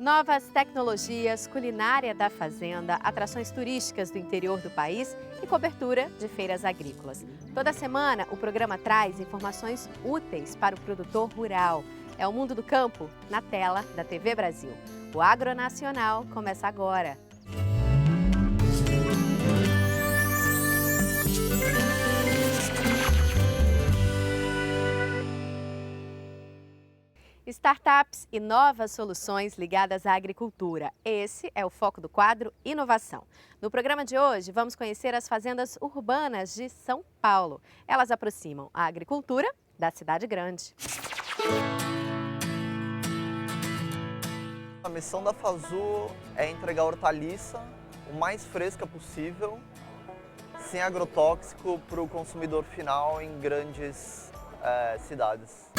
Novas tecnologias, culinária da fazenda, atrações turísticas do interior do país e cobertura de feiras agrícolas. Toda semana, o programa traz informações úteis para o produtor rural. É o Mundo do Campo, na tela da TV Brasil. O Agronacional começa agora. Startups e novas soluções ligadas à agricultura. Esse é o foco do quadro Inovação. No programa de hoje, vamos conhecer as fazendas urbanas de São Paulo. Elas aproximam a agricultura da cidade grande. A missão da Fazu é entregar hortaliça o mais fresca possível, sem agrotóxico, para o consumidor final em grandes cidades.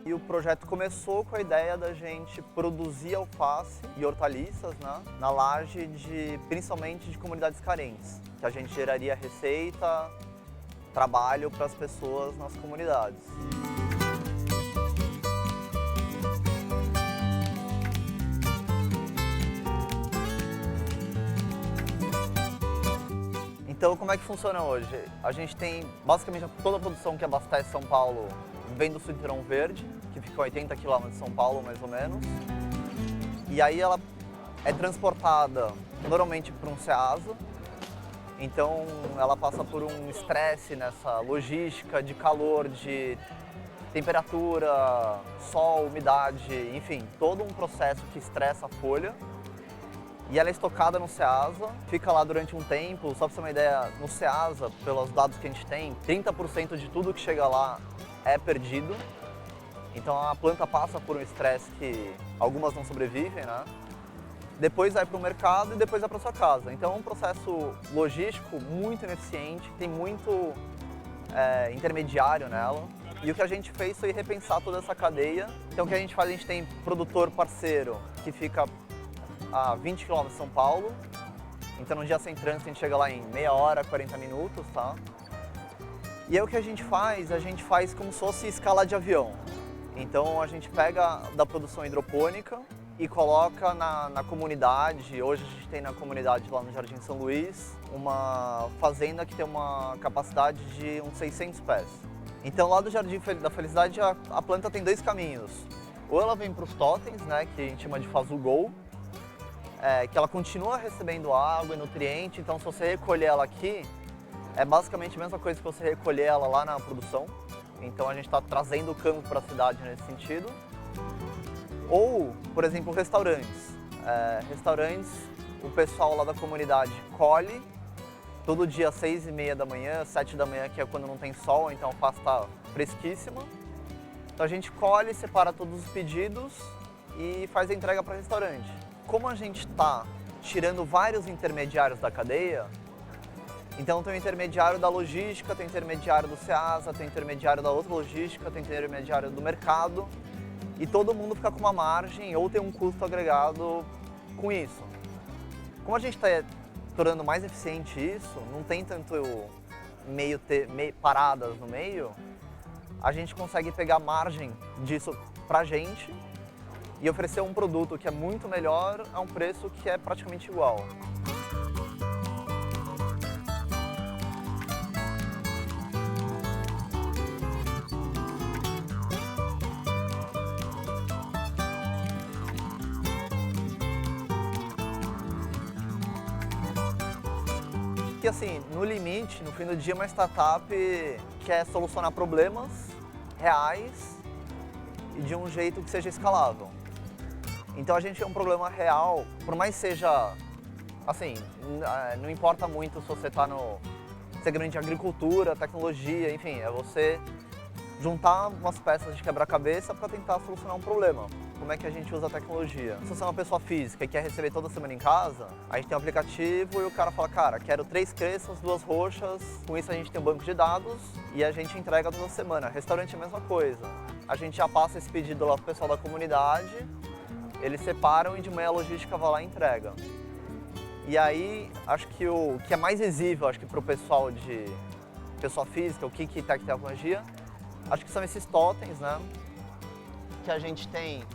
E o projeto começou com a ideia da gente produzir alface e hortaliças, né, na laje principalmente de comunidades carentes, que a gente geraria receita, trabalho para as pessoas nas comunidades. Então, como é que funciona hoje? A gente tem basicamente toda a produção que abastece São Paulo vem do Cinturão Verde, que fica a 80 km de São Paulo, mais ou menos. E aí ela é transportada normalmente para um Ceasa. Então ela passa por um estresse nessa logística de calor, de temperatura, sol, umidade, enfim, todo um processo que estressa a folha. E ela é estocada no Ceasa, fica lá durante um tempo. Só para você ter uma ideia, no Ceasa, pelos dados que a gente tem, 30% de tudo que chega lá é perdido. Então a planta passa por um estresse que algumas não sobrevivem, né? Depois vai para o mercado e depois vai para sua casa. Então é um processo logístico muito ineficiente, tem muito intermediário nela. E o que a gente fez foi repensar toda essa cadeia. Então o que a gente faz, a gente tem produtor parceiro que fica a 20 km de São Paulo. Então no dia sem trânsito a gente chega lá em meia hora, 40 minutos, tá? E aí o que a gente faz como se fosse escala de avião. Então a gente pega da produção hidropônica e coloca na comunidade. Hoje a gente tem na comunidade lá no Jardim São Luís uma fazenda que tem uma capacidade de uns 600 pés. Então lá do Jardim da Felicidade a planta tem dois caminhos. Ou ela vem para os totens, né, que a gente chama de Fazu Go, que ela continua recebendo água e nutriente. Então se você recolher ela aqui, é basicamente a mesma coisa que você recolher ela lá na produção. Então a gente está trazendo o campo para a cidade nesse sentido. Ou, por exemplo, restaurantes. Restaurantes, o pessoal lá da comunidade colhe todo dia às 6h30 da manhã, 7 da manhã, que é quando não tem sol, então a alface está fresquíssima. Então a gente colhe, separa todos os pedidos e faz a entrega para o restaurante. Como a gente está tirando vários intermediários da cadeia, então tem o intermediário da logística, tem o intermediário do Ceasa, tem o intermediário da outra logística, tem o intermediário do mercado, e todo mundo fica com uma margem ou tem um custo agregado com isso. Como a gente está tornando mais eficiente isso, não tem tanto paradas no meio, a gente consegue pegar margem disso pra gente e oferecer um produto que é muito melhor a um preço que é praticamente igual. Que assim, no limite, no fim do dia, uma startup quer solucionar problemas reais e de um jeito que seja escalável. Então a gente tem um problema real, por mais seja, assim, não importa muito se você está no segmento de agricultura, tecnologia, enfim, é você juntar umas peças de quebra-cabeça para tentar solucionar um problema. Como é que a gente usa a tecnologia? Se você é uma pessoa física e quer receber toda semana em casa, a gente tem um aplicativo e o cara fala, cara, quero 3 crestas, 2 roxas, com isso a gente tem um banco de dados e a gente entrega toda semana. Restaurante é a mesma coisa. A gente já passa esse pedido lá pro pessoal da comunidade, eles separam e de manhã a logística vai lá e entrega. E aí, acho que o que é mais visível, acho que para o pessoal de pessoa física, o que é tecnologia, acho que são esses totens, né? que a gente tem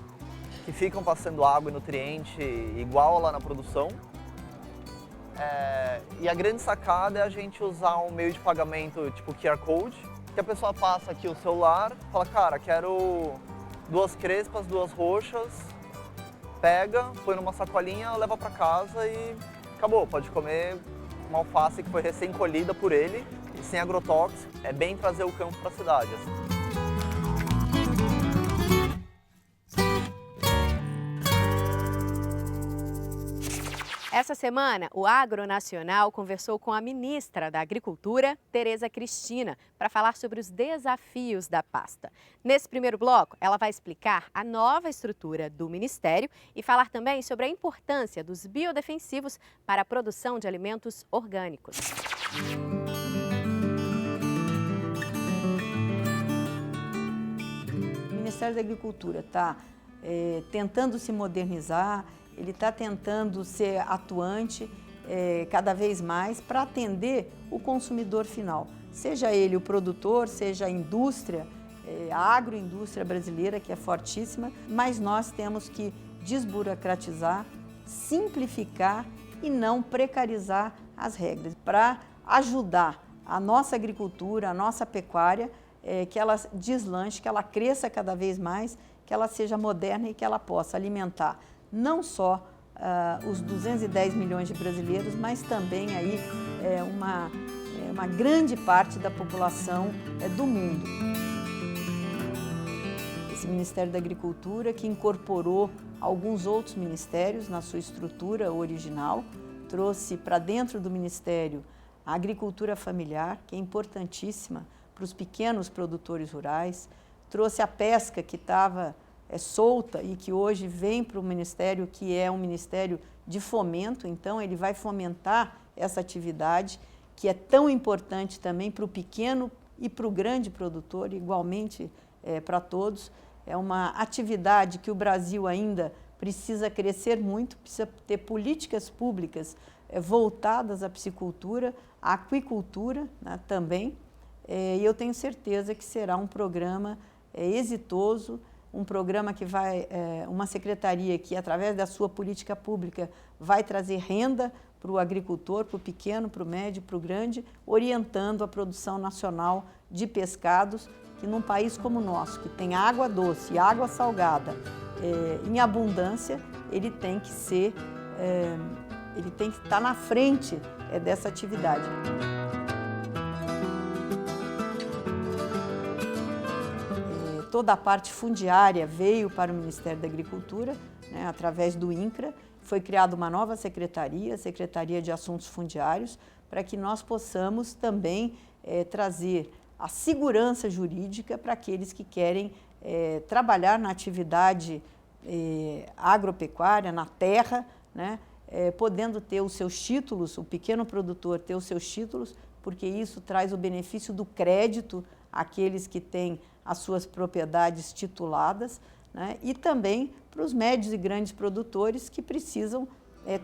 que ficam passando água e nutriente igual lá na produção. E a grande sacada é a gente usar um meio de pagamento tipo QR Code, que a pessoa passa aqui o celular, fala, cara, quero 2 crespas, 2 roxas, pega, põe numa sacolinha, leva para casa e acabou. Pode comer uma alface que foi recém-colhida por ele, e sem agrotóxico. É bem trazer o campo para a cidade. Assim. Essa semana, o Agro Nacional conversou com a ministra da Agricultura, Tereza Cristina, para falar sobre os desafios da pasta. Nesse primeiro bloco, ela vai explicar a nova estrutura do Ministério e falar também sobre a importância dos biodefensivos para a produção de alimentos orgânicos. O Ministério da Agricultura está tentando se modernizar, ele está tentando ser atuante cada vez mais para atender o consumidor final, seja ele o produtor, seja a indústria, a agroindústria brasileira, que é fortíssima, mas nós temos que desburocratizar, simplificar e não precarizar as regras para ajudar a nossa agricultura, a nossa pecuária, que ela deslanche, que ela cresça cada vez mais, que ela seja moderna e que ela possa alimentar não só os 210 milhões de brasileiros, mas também aí, uma grande parte da população do mundo. Esse Ministério da Agricultura, que incorporou alguns outros ministérios na sua estrutura original, trouxe para dentro do Ministério a agricultura familiar, que é importantíssima para os pequenos produtores rurais, trouxe a pesca, que estava solta e que hoje vem para o Ministério, que é um Ministério de fomento, então ele vai fomentar essa atividade, que é tão importante também para o pequeno e para o grande produtor, igualmente para todos. É uma atividade que o Brasil ainda precisa crescer muito, precisa ter políticas públicas voltadas à piscicultura, à aquicultura, né, também, e eu tenho certeza que será um programa exitoso, um programa que vai, uma secretaria que, através da sua política pública, vai trazer renda para o agricultor, para o pequeno, para o médio, para o grande, orientando a produção nacional de pescados, que num país como o nosso, que tem água doce e água salgada em abundância, ele tem que ser, ele tem que estar na frente dessa atividade. Toda a parte fundiária veio para o Ministério da Agricultura, né, através do INCRA. Foi criada uma nova secretaria, a Secretaria de Assuntos Fundiários, para que nós possamos também trazer a segurança jurídica para aqueles que querem trabalhar na atividade agropecuária, na terra, né, podendo ter os seus títulos, o pequeno produtor ter os seus títulos, porque isso traz o benefício do crédito àqueles que têm as suas propriedades tituladas, né? E também para os médios e grandes produtores que precisam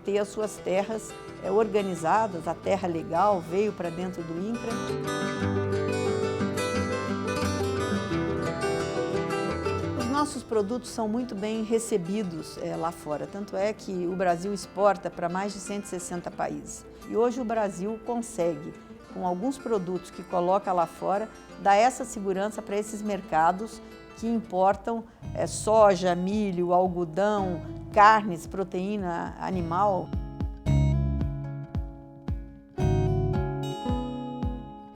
ter as suas terras organizadas, a terra legal veio para dentro do INCRA. Os nossos produtos são muito bem recebidos lá fora, tanto é que o Brasil exporta para mais de 160 países. E hoje o Brasil consegue, com alguns produtos que coloca lá fora, dar essa segurança para esses mercados que importam soja, milho, algodão, carnes, proteína animal.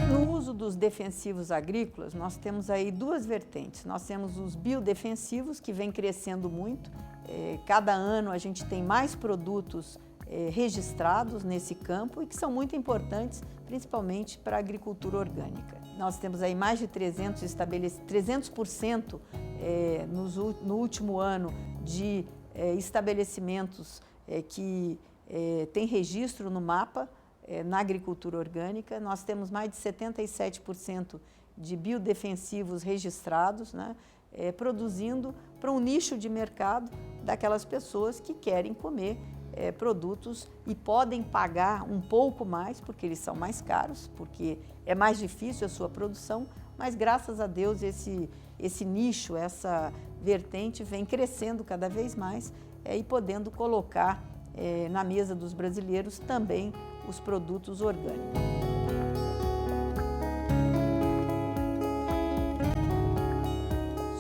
No uso dos defensivos agrícolas, nós temos aí 2 vertentes. Nós temos os biodefensivos, que vem crescendo muito. Cada ano a gente tem mais produtos registrados nesse campo e que são muito importantes, principalmente para a agricultura orgânica. Nós temos aí mais de 300% no último ano de estabelecimentos que têm registro no mapa na agricultura orgânica. Nós temos mais de 77% de biodefensivos registrados, né, produzindo para um nicho de mercado daquelas pessoas que querem comer produtos e podem pagar um pouco mais, porque eles são mais caros, porque é mais difícil a sua produção, mas graças a Deus esse nicho, essa vertente vem crescendo cada vez mais e podendo colocar na mesa dos brasileiros também os produtos orgânicos.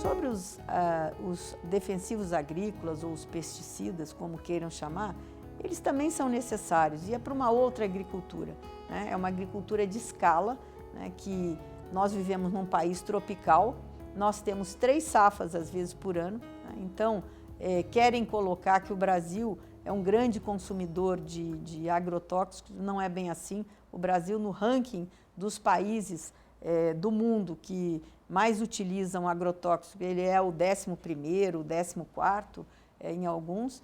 Sobre os defensivos agrícolas ou os pesticidas, como queiram chamar, eles também são necessários e é para uma outra agricultura, né? É uma agricultura de escala, né? Que nós vivemos num país tropical, nós temos 3 safras às vezes por ano, né? Então querem colocar que o Brasil é um grande consumidor de agrotóxicos, não é bem assim. O Brasil, no ranking dos países do mundo que mais utilizam agrotóxicos, ele é o 11º, o 14º em alguns.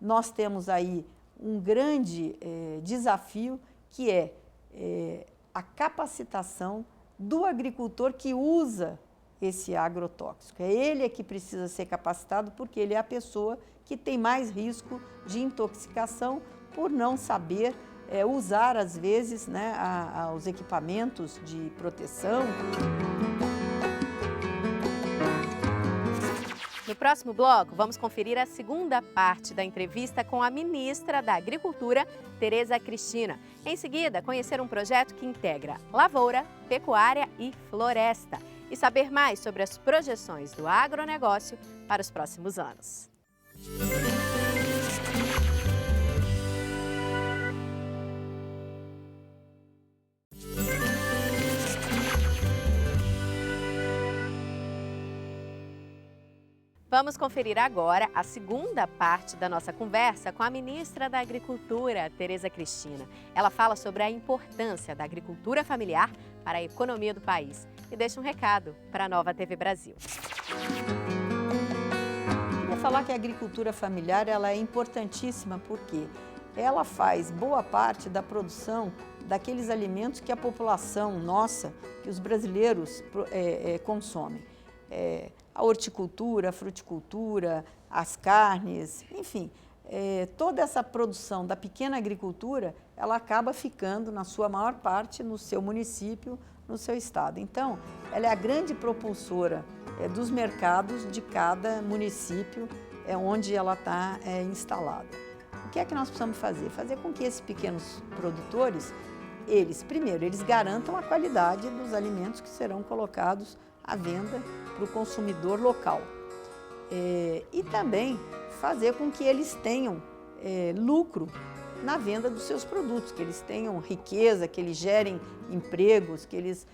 Nós temos aí um grande desafio, que é a capacitação do agricultor que usa esse agrotóxico. É ele que precisa ser capacitado, porque ele é a pessoa que tem mais risco de intoxicação por não saber usar, às vezes, né, os equipamentos de proteção. No próximo bloco, vamos conferir a segunda parte da entrevista com a ministra da Agricultura, Tereza Cristina. Em seguida, conhecer um projeto que integra lavoura, pecuária e floresta. E saber mais sobre as projeções do agronegócio para os próximos anos. Vamos conferir agora a segunda parte da nossa conversa com a ministra da Agricultura, Tereza Cristina. Ela fala sobre a importância da agricultura familiar para a economia do país e deixa um recado para a Nova TV Brasil. Queria falar que a agricultura familiar ela é importantíssima porque ela faz boa parte da produção daqueles alimentos que a população nossa, que os brasileiros consomem. A horticultura, a fruticultura, as carnes, enfim, toda essa produção da pequena agricultura, ela acaba ficando, na sua maior parte, no seu município, no seu estado. Então, ela é a grande propulsora dos mercados de cada município onde ela está instalada. O que é que nós precisamos fazer? Fazer com que esses pequenos produtores, primeiro, eles garantam a qualidade dos alimentos que serão colocados à venda para o consumidor local. E também fazer com que eles tenham lucro na venda dos seus produtos, que eles tenham riqueza, que eles gerem empregos, que eles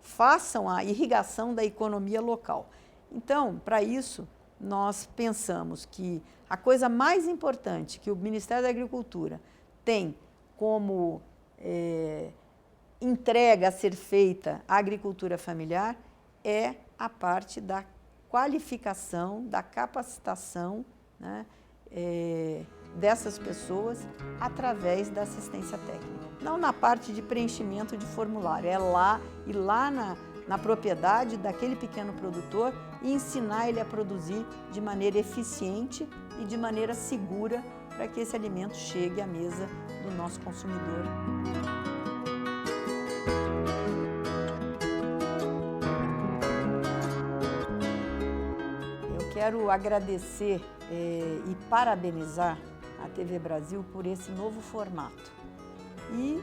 façam a irrigação da economia local. Então, para isso, nós pensamos que a coisa mais importante que o Ministério da Agricultura tem como entrega a ser feita à agricultura familiar é a parte da qualificação, da capacitação, né, dessas pessoas através da assistência técnica. Não na parte de preenchimento de formulário, é lá na propriedade daquele pequeno produtor e ensinar ele a produzir de maneira eficiente e de maneira segura para que esse alimento chegue à mesa do nosso consumidor. Quero agradecer e parabenizar a TV Brasil por esse novo formato e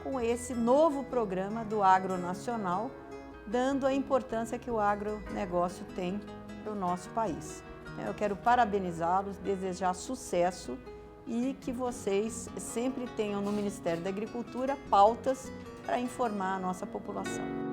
com esse novo programa do Agro Nacional, dando a importância que o agronegócio tem para o nosso país. Eu quero parabenizá-los, desejar sucesso e que vocês sempre tenham no Ministério da Agricultura pautas para informar a nossa população.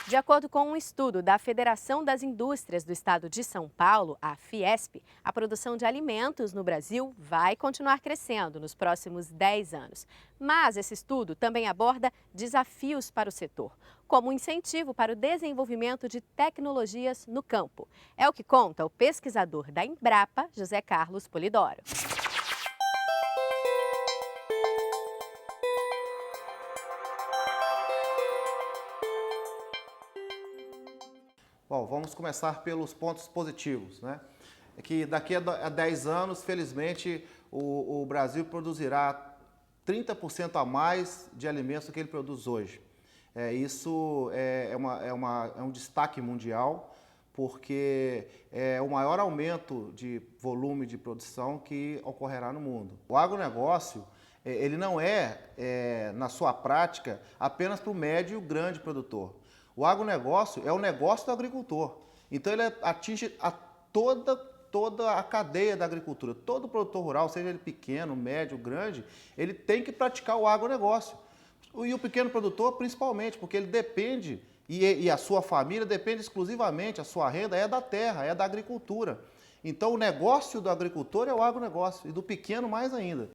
De acordo com um estudo da Federação das Indústrias do Estado de São Paulo, a Fiesp, a produção de alimentos no Brasil vai continuar crescendo nos próximos 10 anos. Mas esse estudo também aborda desafios para o setor, como um incentivo para o desenvolvimento de tecnologias no campo. É o que conta o pesquisador da Embrapa, José Carlos Polidoro. Bom, vamos começar pelos pontos positivos, né? que daqui a 10 anos, felizmente, o Brasil produzirá 30% a mais de alimentos do que ele produz hoje. Isso é um destaque mundial, porque é o maior aumento de volume de produção que ocorrerá no mundo. O agronegócio, ele não na sua prática, apenas para o médio e o grande produtor. O agronegócio é o negócio do agricultor. Então ele atinge toda a cadeia da agricultura. Todo produtor rural, seja ele pequeno, médio, grande, ele tem que praticar o agronegócio. E o pequeno produtor, principalmente, porque ele depende, e a sua família depende exclusivamente, a sua renda é da terra, é da agricultura. Então o negócio do agricultor é o agronegócio, e do pequeno mais ainda.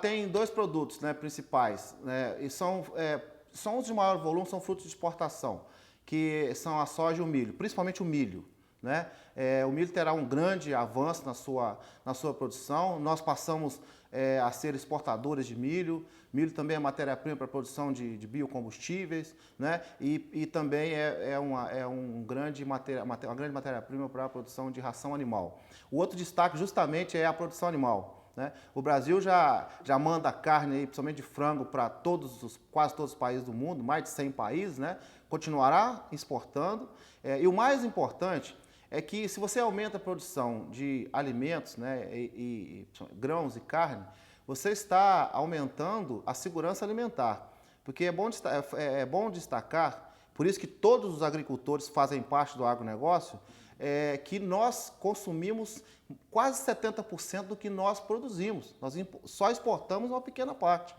Tem 2 produtos, né, principais, né, e são os de maior volume, são frutos de exportação, que são a soja e o milho, principalmente o milho. Né? O milho terá um grande avanço na sua produção. Nós passamos a ser exportadores de milho. Milho também é matéria-prima para a produção de biocombustíveis, né? E também uma grande matéria-prima para a produção de ração animal. O outro destaque justamente é a produção animal. Né? O Brasil já manda carne, aí, principalmente de frango, para quase todos os países do mundo, mais de 100 países, né? Continuará exportando. E o mais importante é que se você aumenta a produção de alimentos, né, e grãos e carne, você está aumentando a segurança alimentar. Porque é bom destacar, por isso que todos os agricultores fazem parte do agronegócio, que nós consumimos quase 70% do que nós produzimos. Nós só exportamos uma pequena parte.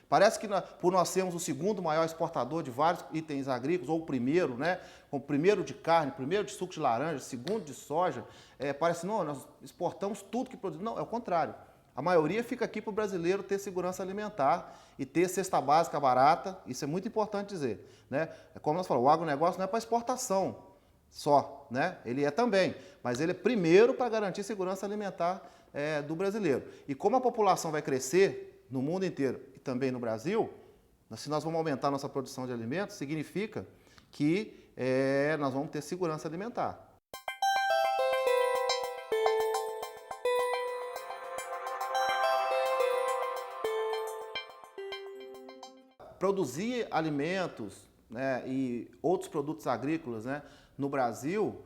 Parece que por nós sermos o segundo maior exportador de vários itens agrícolas, ou o primeiro, né? O primeiro de carne, primeiro de suco de laranja, segundo de soja, parece que não, nós exportamos tudo que produzimos. Não, é o contrário. A maioria fica aqui para o brasileiro ter segurança alimentar e ter cesta básica barata, isso é muito importante dizer. Né? Como nós falamos, o agronegócio não é para exportação só, né? Ele é também, mas ele é primeiro para garantir segurança alimentar do brasileiro. E como a população vai crescer no mundo inteiro, também no Brasil, se nós vamos aumentar nossa produção de alimentos, significa que nós vamos ter segurança alimentar. Produzir alimentos, né, e outros produtos agrícolas, né, no Brasil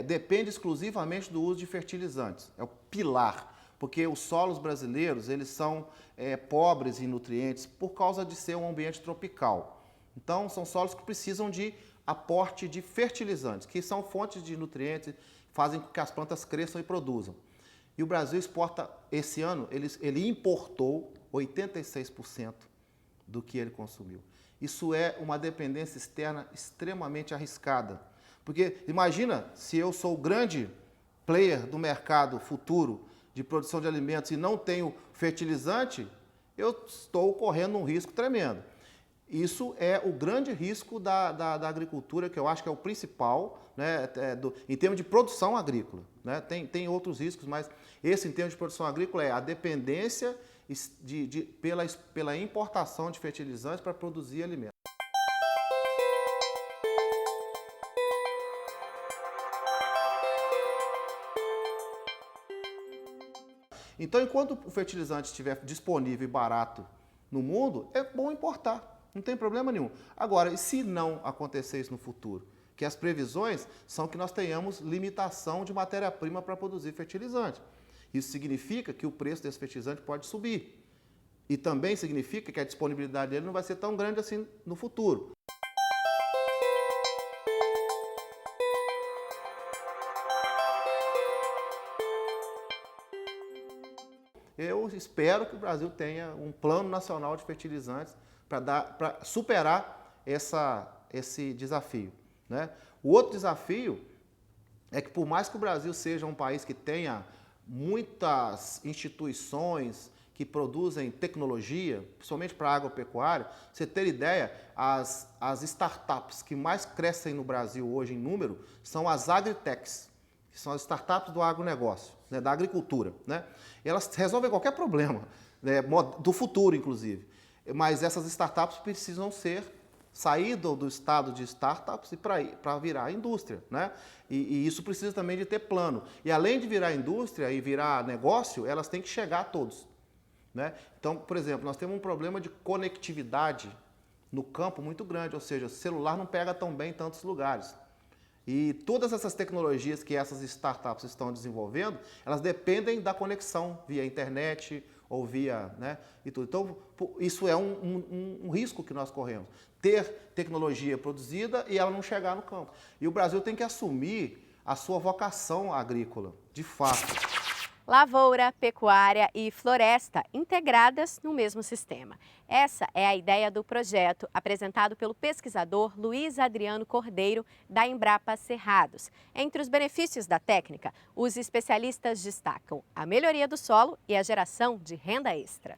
depende exclusivamente do uso de fertilizantes. É o pilar. Porque os solos brasileiros, eles são pobres em nutrientes por causa de ser um ambiente tropical. Então, são solos que precisam de aporte de fertilizantes, que são fontes de nutrientes, fazem com que as plantas cresçam e produzam. E o Brasil exporta, esse ano, ele importou 86% do que ele consumiu. Isso é uma dependência externa extremamente arriscada. Porque imagina se eu sou o grande player do mercado futuro de produção de alimentos e não tenho fertilizante, eu estou correndo um risco tremendo. Isso é o grande risco da agricultura, que eu acho que é o principal, né, em termos de produção agrícola. Né? Tem outros riscos, mas esse, em termos de produção agrícola, é a dependência pela importação de fertilizantes para produzir alimentos. Então, enquanto o fertilizante estiver disponível e barato no mundo, é bom importar, não tem problema nenhum. Agora, e se não acontecer isso no futuro? Que as previsões são que nós tenhamos limitação de matéria-prima para produzir fertilizante. Isso significa que o preço desse fertilizante pode subir. E também significa que a disponibilidade dele não vai ser tão grande assim no futuro. Eu espero que o Brasil tenha um plano nacional de fertilizantes para superar esse desafio. Né? O outro desafio é que, por mais que o Brasil seja um país que tenha muitas instituições que produzem tecnologia, principalmente para a agropecuária, você ter ideia, as startups que mais crescem no Brasil hoje em número são as agritechs, que são as startups do agronegócio, né, da agricultura. Né? E elas resolvem qualquer problema, né, do futuro, inclusive. Mas essas startups precisam sair do estado de startups e para virar indústria, né? E isso precisa também de ter plano. E além de virar indústria e virar negócio, elas têm que chegar a todos, né? Então, por exemplo, nós temos um problema de conectividade no campo muito grande, ou seja, o celular não pega tão bem em tantos lugares. E todas essas tecnologias que essas startups estão desenvolvendo, elas dependem da conexão via internet ou via, né, e tudo. Então, isso é um risco que nós corremos. Ter tecnologia produzida e ela não chegar no campo. E o Brasil tem que assumir a sua vocação agrícola, de fato. Lavoura, pecuária e floresta integradas no mesmo sistema. Essa é a ideia do projeto apresentado pelo pesquisador Luiz Adriano Cordeiro, da Embrapa Cerrados. Entre os benefícios da técnica, os especialistas destacam a melhoria do solo e a geração de renda extra.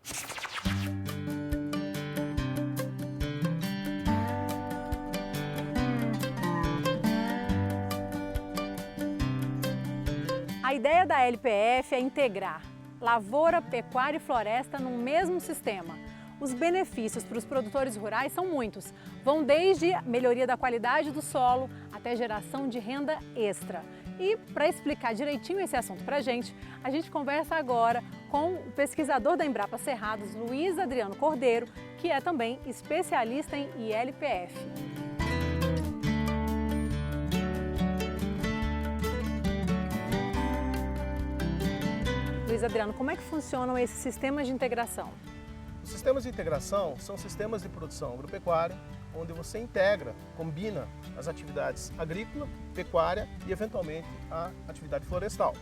A ideia da LPF é integrar lavoura, pecuária e floresta no mesmo sistema. Os benefícios para os produtores rurais são muitos. Vão desde a melhoria da qualidade do solo até geração de renda extra. E para explicar direitinho esse assunto para a gente conversa agora com o pesquisador da Embrapa Cerrados, Luiz Adriano Cordeiro, que é também especialista em ILPF. Luiz Adriano, como é que funcionam esses sistemas de integração? Os sistemas de integração são sistemas de produção agropecuária, onde você integra, combina as atividades agrícola, pecuária e, eventualmente, a atividade florestal,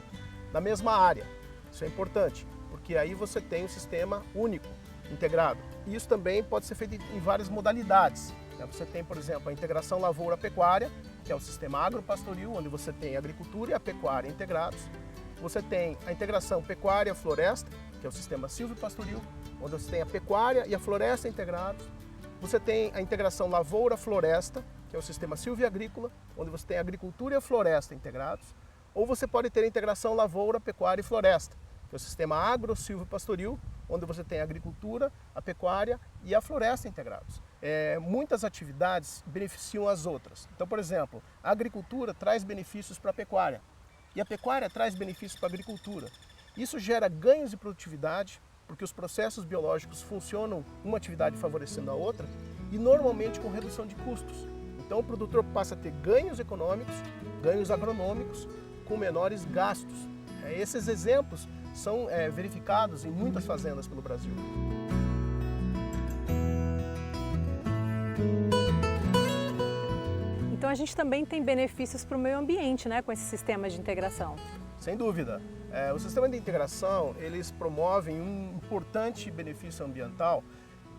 na mesma área. Isso é importante, porque aí você tem um sistema único, integrado. E isso também pode ser feito em várias modalidades. Você tem, por exemplo, a integração lavoura-pecuária, que é o sistema agropastoril, onde você tem a agricultura e a pecuária integrados. Você tem a integração pecuária-floresta, que é o sistema silvopastoril, onde você tem a pecuária e a floresta integrados. Você tem a integração lavoura-floresta, que é o sistema silvio-agrícola, onde você tem a agricultura e a floresta integrados. Ou você pode ter a integração lavoura, pecuária e floresta, que é o sistema agro-silvopastoril, onde você tem a agricultura, a pecuária e a floresta integrados. Muitas atividades beneficiam as outras. Então, por exemplo, a agricultura traz benefícios para a pecuária. E a pecuária traz benefícios para a agricultura. Isso gera ganhos de produtividade, porque os processos biológicos funcionam uma atividade favorecendo a outra, e normalmente com redução de custos. Então o produtor passa a ter ganhos econômicos, ganhos agronômicos, com menores gastos. Esses exemplos são verificados em muitas fazendas pelo Brasil. Então a gente também tem benefícios para o meio ambiente, né, com esses sistemas de integração. Sem dúvida. O sistema de integração, eles promovem um importante benefício ambiental,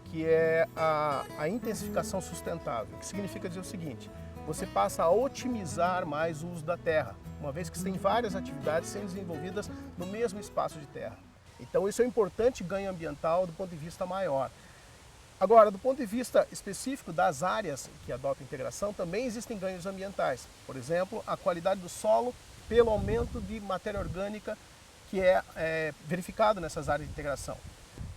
que é a intensificação sustentável, que significa dizer o seguinte: você passa a otimizar mais o uso da terra, uma vez que você tem várias atividades sendo desenvolvidas no mesmo espaço de terra. Então isso é um importante ganho ambiental do ponto de vista maior. Agora, do ponto de vista específico das áreas que adotam integração, também existem ganhos ambientais. Por exemplo, a qualidade do solo pelo aumento de matéria orgânica que é verificado nessas áreas de integração.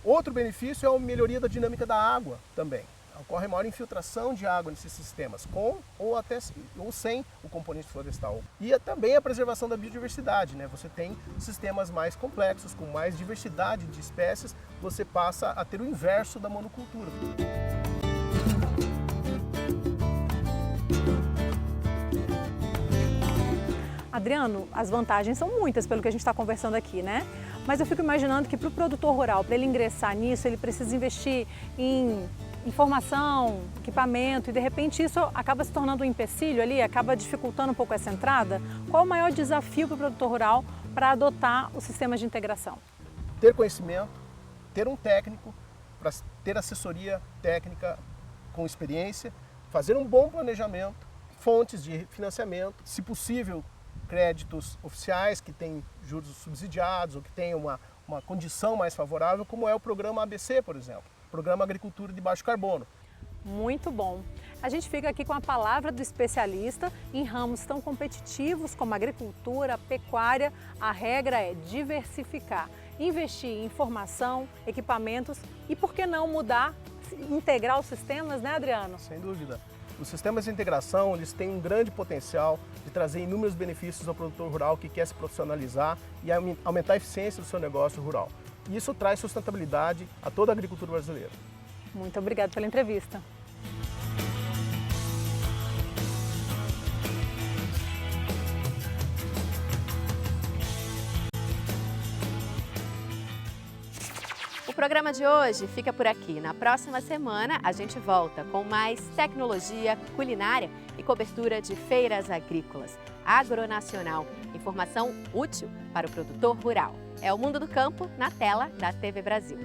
Outro benefício é a melhoria da dinâmica da água também. Ocorre maior infiltração de água nesses sistemas, com ou sem o componente florestal. E também a preservação da biodiversidade, né? Você tem sistemas mais complexos, com mais diversidade de espécies, você passa a ter o inverso da monocultura. Adriano, as vantagens são muitas pelo que a gente está conversando aqui, né? Mas eu fico imaginando que para o produtor rural, para ele ingressar nisso, ele precisa investir em informação, equipamento, e de repente isso acaba se tornando um empecilho ali, acaba dificultando um pouco essa entrada. Qual o maior desafio para o produtor rural para adotar os sistemas de integração? Ter conhecimento, ter um técnico, para ter assessoria técnica com experiência, fazer um bom planejamento, fontes de financiamento, se possível, créditos oficiais que têm juros subsidiados ou que têm uma condição mais favorável, como é o programa ABC, por exemplo. Programa Agricultura de Baixo Carbono. Muito bom. A gente fica aqui com a palavra do especialista em ramos tão competitivos como a agricultura, a pecuária. A regra é diversificar, investir em formação, equipamentos e, por que não, mudar integrar os sistemas, né, Adriano? Sem dúvida. Os sistemas de integração, eles têm um grande potencial de trazer inúmeros benefícios ao produtor rural que quer se profissionalizar e aumentar a eficiência do seu negócio rural. E isso traz sustentabilidade a toda a agricultura brasileira. Muito obrigada pela entrevista. O programa de hoje fica por aqui. Na próxima semana, a gente volta com mais tecnologia, culinária e cobertura de feiras agrícolas. Agronacional, informação útil para o produtor rural. É o Mundo do Campo na tela da TV Brasil.